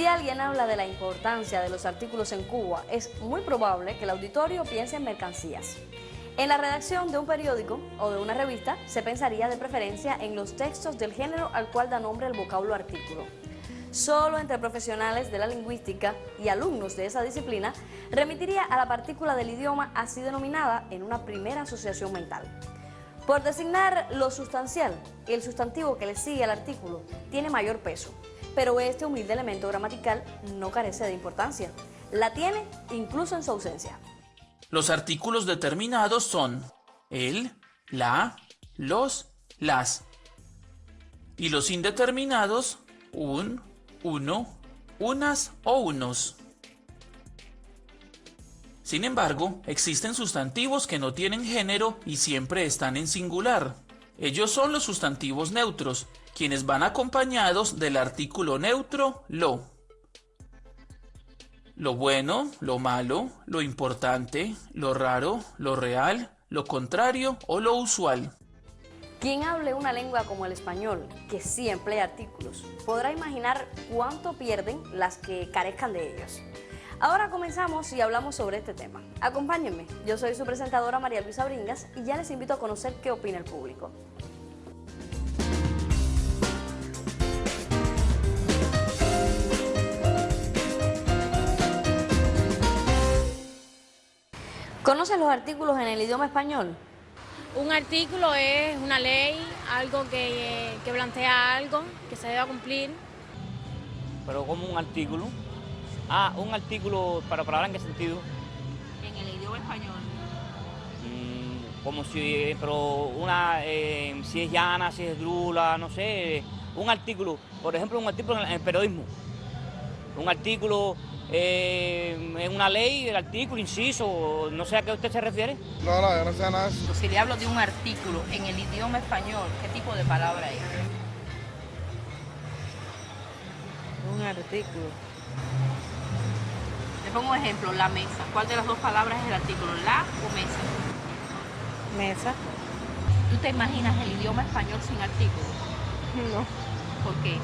alguien habla de la importancia de los artículos en Cuba, es muy probable que el auditorio piense en mercancías. En la redacción de un periódico o de una revista se pensaría de preferencia en los textos del género al cual da nombre el vocablo artículo. Solo entre profesionales de la lingüística y alumnos de esa disciplina remitiría a la partícula del idioma así denominada en una primera asociación mental. Por designar lo sustancial, el sustantivo que le sigue al artículo tiene mayor peso, pero este humilde elemento gramatical no carece de importancia. La tiene incluso en su ausencia. Los artículos determinados son el, la, los, las. Y los indeterminados, un, uno, unas o unos. Sin embargo, existen sustantivos que no tienen género y siempre están en singular. Ellos son los sustantivos neutros, quienes van acompañados del artículo neutro lo. Lo bueno, lo malo, lo importante, lo raro, lo real, lo contrario o lo usual. Quien hable una lengua como el español, que sí emplea artículos, podrá imaginar cuánto pierden las que carezcan de ellos. Ahora comenzamos y hablamos sobre este tema. Acompáñenme, yo soy su presentadora María Luisa Bringas y ya les invito a conocer qué opina el público. ¿Conocen los artículos en el idioma español? Un artículo es una ley, algo que plantea algo que se deba cumplir. Pero como un artículo. Un artículo, ¿para hablar en qué sentido? En el idioma español. Como si, pero si es llana, si es drula, no sé. Un artículo, por ejemplo, un artículo en el periodismo. Un artículo en una ley, el artículo, inciso, no sé a qué usted se refiere. No, yo no sé nada de eso. Si le hablo de un artículo en el idioma español, ¿qué tipo de palabra es? Un artículo. Le pongo un ejemplo, la mesa. ¿Cuál de las dos palabras es el artículo, la o mesa? Mesa. ¿Tú te imaginas el idioma español sin artículo? No. ¿Por qué?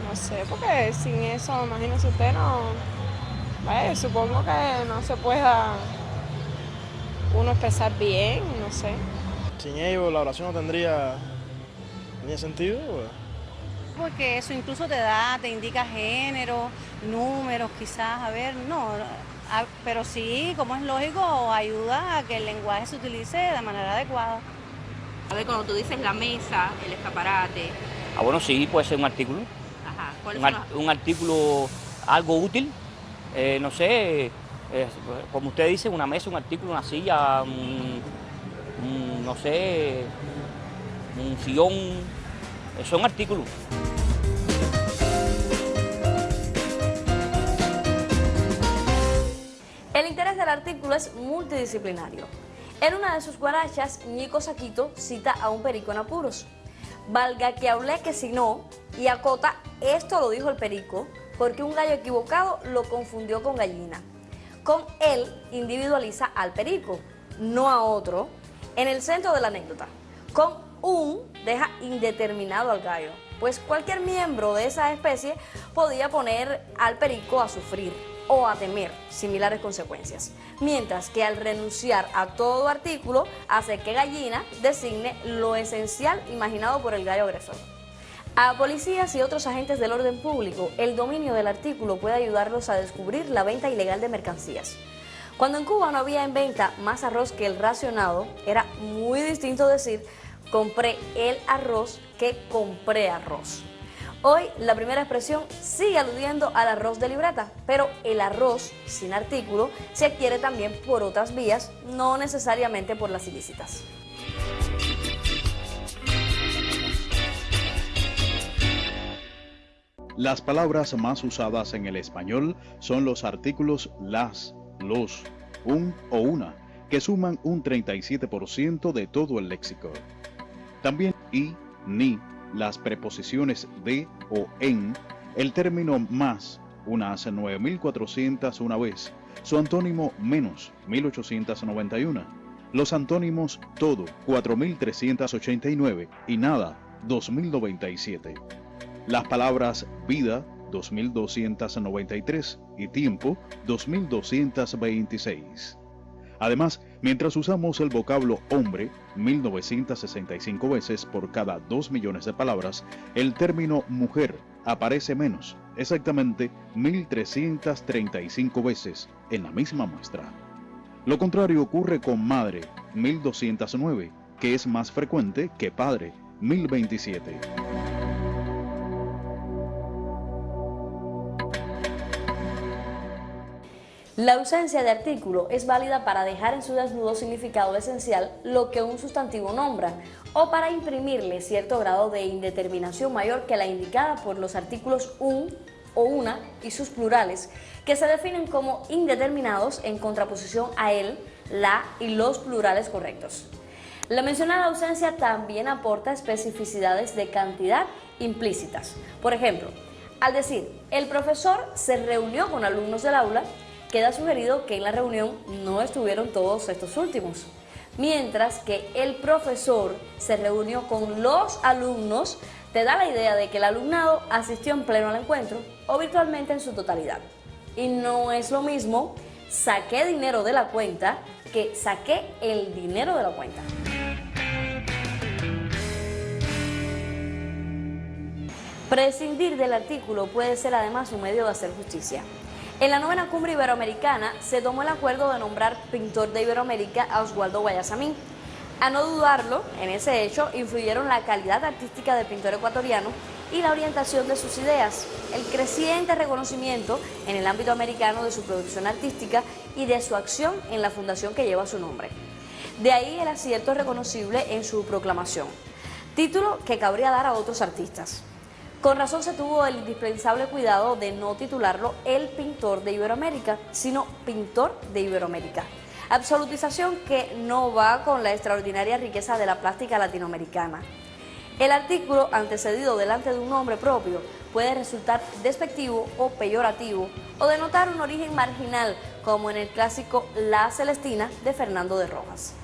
No sé, porque sin eso, imagínese usted, supongo que no se pueda uno expresar bien, no sé. Sin ellos la oración no tendría sentido. Porque eso incluso te indica género, números quizás, pero sí, como es lógico, ayuda a que el lenguaje se utilice de manera adecuada. A ver, cuando tú dices la mesa, el escaparate. Bueno, sí, puede ser un artículo. Ajá. Un artículo, algo útil, no sé, como usted dice, una mesa, un artículo, una silla, no sé, un sillón, son artículos. El interés del artículo es multidisciplinario. En una de sus guarachas, Ñico Saquito cita a un perico en apuros. Valga que hablé que si no, y acota, esto lo dijo el perico, porque un gallo equivocado lo confundió con gallina. Con él individualiza al perico, no a otro, en el centro de la anécdota. Con un deja indeterminado al gallo, pues cualquier miembro de esa especie podía poner al perico a sufrir o a temer similares consecuencias, mientras que al renunciar a todo artículo hace que gallina designe lo esencial imaginado por el gallo agresor. A policías y otros agentes del orden público, el dominio del artículo puede ayudarlos a descubrir la venta ilegal de mercancías. Cuando en Cuba no había en venta más arroz que el racionado, era muy distinto decir compré el arroz que compré arroz. Hoy la primera expresión sigue aludiendo al arroz de libreta, pero el arroz sin artículo se adquiere también por otras vías, no necesariamente por las ilícitas. Las palabras más usadas en el español son los artículos las, los, un o una, que suman un 37% de todo el léxico. También y, ni, las preposiciones de o en, el término más, unas 9.400 una vez, su antónimo menos, 1.891, los antónimos todo, 4.389 y nada, 2.097. Las palabras vida, 2.293 y tiempo, 2.226. Además, mientras usamos el vocablo hombre 1.965 veces por cada 2 millones de palabras, el término mujer aparece menos, exactamente 1.335 veces en la misma muestra. Lo contrario ocurre con madre, 1.209, que es más frecuente que padre, 1.027. La ausencia de artículo es válida para dejar en su desnudo significado esencial lo que un sustantivo nombra, o para imprimirle cierto grado de indeterminación mayor que la indicada por los artículos un o una y sus plurales, que se definen como indeterminados en contraposición a el, la y los plurales correctos. La mencionada ausencia también aporta especificidades de cantidad implícitas. Por ejemplo, al decir el profesor se reunió con alumnos del aula, queda sugerido que en la reunión no estuvieron todos estos últimos, mientras que el profesor se reunió con los alumnos te da la idea de que el alumnado asistió en pleno al encuentro o virtualmente en su totalidad. Y no es lo mismo saqué dinero de la cuenta que saqué el dinero de la cuenta. Prescindir del artículo puede ser además un medio de hacer justicia. En la 9ª Cumbre Iberoamericana se tomó el acuerdo de nombrar pintor de Iberoamérica a Oswaldo Guayasamín. A no dudarlo, en ese hecho influyeron la calidad artística del pintor ecuatoriano y la orientación de sus ideas, el creciente reconocimiento en el ámbito americano de su producción artística y de su acción en la fundación que lleva su nombre. De ahí el acierto reconocible en su proclamación, título que cabría dar a otros artistas. Con razón se tuvo el indispensable cuidado de no titularlo el pintor de Iberoamérica, sino pintor de Iberoamérica. Absolutización que no va con la extraordinaria riqueza de la plástica latinoamericana. El artículo antecedido delante de un nombre propio puede resultar despectivo o peyorativo o denotar un origen marginal, como en el clásico La Celestina de Fernando de Rojas.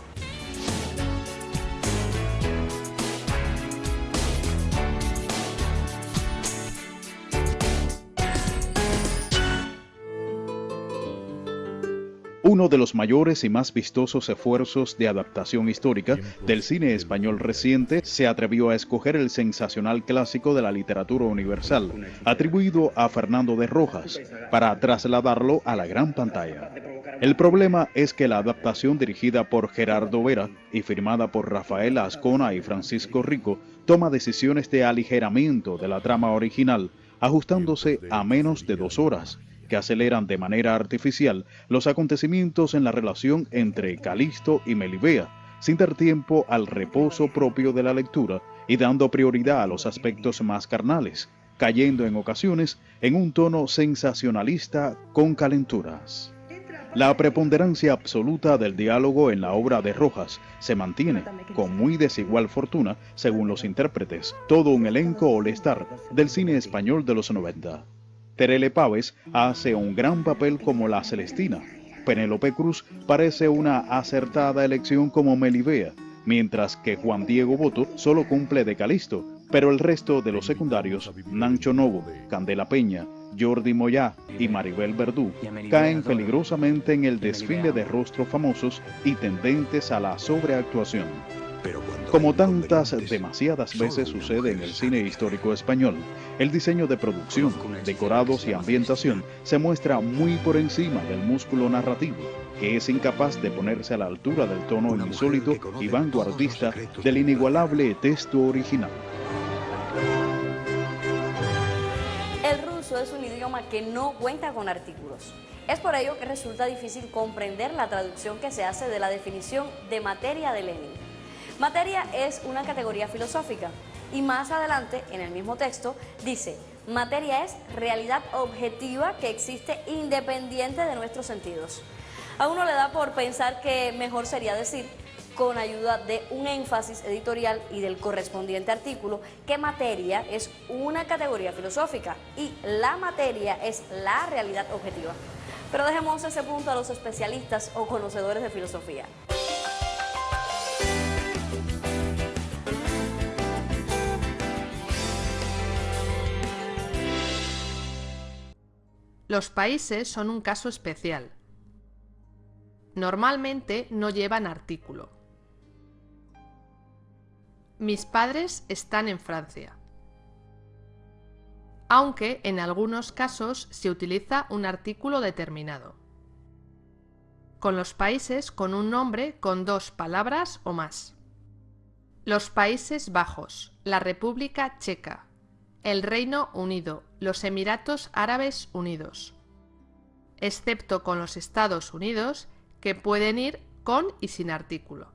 Uno de los mayores y más vistosos esfuerzos de adaptación histórica del cine español reciente se atrevió a escoger el sensacional clásico de la literatura universal, atribuido a Fernando de Rojas, para trasladarlo a la gran pantalla. El problema es que la adaptación dirigida por Gerardo Vera y firmada por Rafael Azcona y Francisco Rico toma decisiones de aligeramiento de la trama original, ajustándose a menos de 2 horas, que aceleran de manera artificial los acontecimientos en la relación entre Calisto y Melibea, sin dar tiempo al reposo propio de la lectura y dando prioridad a los aspectos más carnales, cayendo en ocasiones en un tono sensacionalista con calenturas. La preponderancia absoluta del diálogo en la obra de Rojas se mantiene, con muy desigual fortuna, según los intérpretes, todo un elenco all-star del cine español de los 90. Terele Pávez hace un gran papel como la Celestina. Penélope Cruz parece una acertada elección como Melibea, mientras que Juan Diego Boto solo cumple de Calisto, pero el resto de los secundarios, Nancho Novo, Candela Peña, Jordi Moyá y Maribel Verdú, caen peligrosamente en el desfile de rostros famosos y tendentes a la sobreactuación. Como tantas demasiadas veces sucede en el cine histórico español, el diseño de producción, decorados y ambientación se muestra muy por encima del músculo narrativo, que es incapaz de ponerse a la altura del tono insólito y vanguardista del inigualable texto original. El ruso es un idioma que no cuenta con artículos. Es por ello que resulta difícil comprender la traducción que se hace de la definición de materia de Lenin. Materia es una categoría filosófica y más adelante en el mismo texto dice: materia es realidad objetiva que existe independiente de nuestros sentidos. A uno le da por pensar que mejor sería decir, con ayuda de un énfasis editorial y del correspondiente artículo, que materia es una categoría filosófica y la materia es la realidad objetiva. Pero dejemos ese punto a los especialistas o conocedores de filosofía. Los países son un caso especial. Normalmente no llevan artículo. Mis padres están en Francia. Aunque en algunos casos se utiliza un artículo determinado. Con los países con un nombre con 2 palabras o más. Los Países Bajos, la República Checa, el Reino Unido, los Emiratos Árabes Unidos, excepto con los Estados Unidos, que pueden ir con y sin artículo.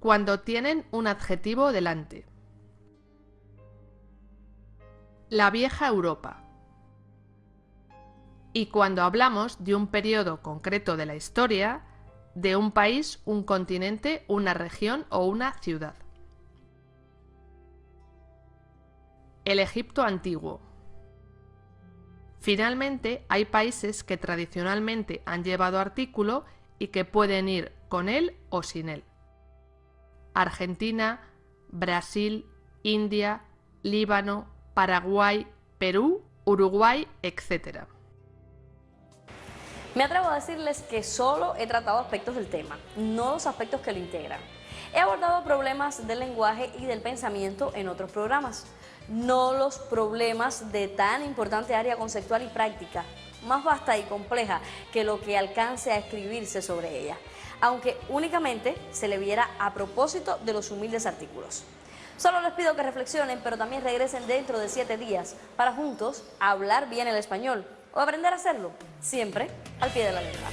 Cuando tienen un adjetivo delante. La vieja Europa. Y cuando hablamos de un periodo concreto de la historia, de un país, un continente, una región o una ciudad. El Egipto antiguo. Finalmente, hay países que tradicionalmente han llevado artículo y que pueden ir con él o sin él. Argentina, Brasil, India, Líbano, Paraguay, Perú, Uruguay, etc. Me atrevo a decirles que solo he tratado aspectos del tema, no los aspectos que lo integran. He abordado problemas del lenguaje y del pensamiento en otros programas, no los problemas de tan importante área conceptual y práctica, más vasta y compleja que lo que alcance a escribirse sobre ella, aunque únicamente se le viera a propósito de los humildes artículos. Solo les pido que reflexionen, pero también regresen dentro de 7 días para juntos hablar bien el español o aprender a hacerlo, siempre al pie de la letra.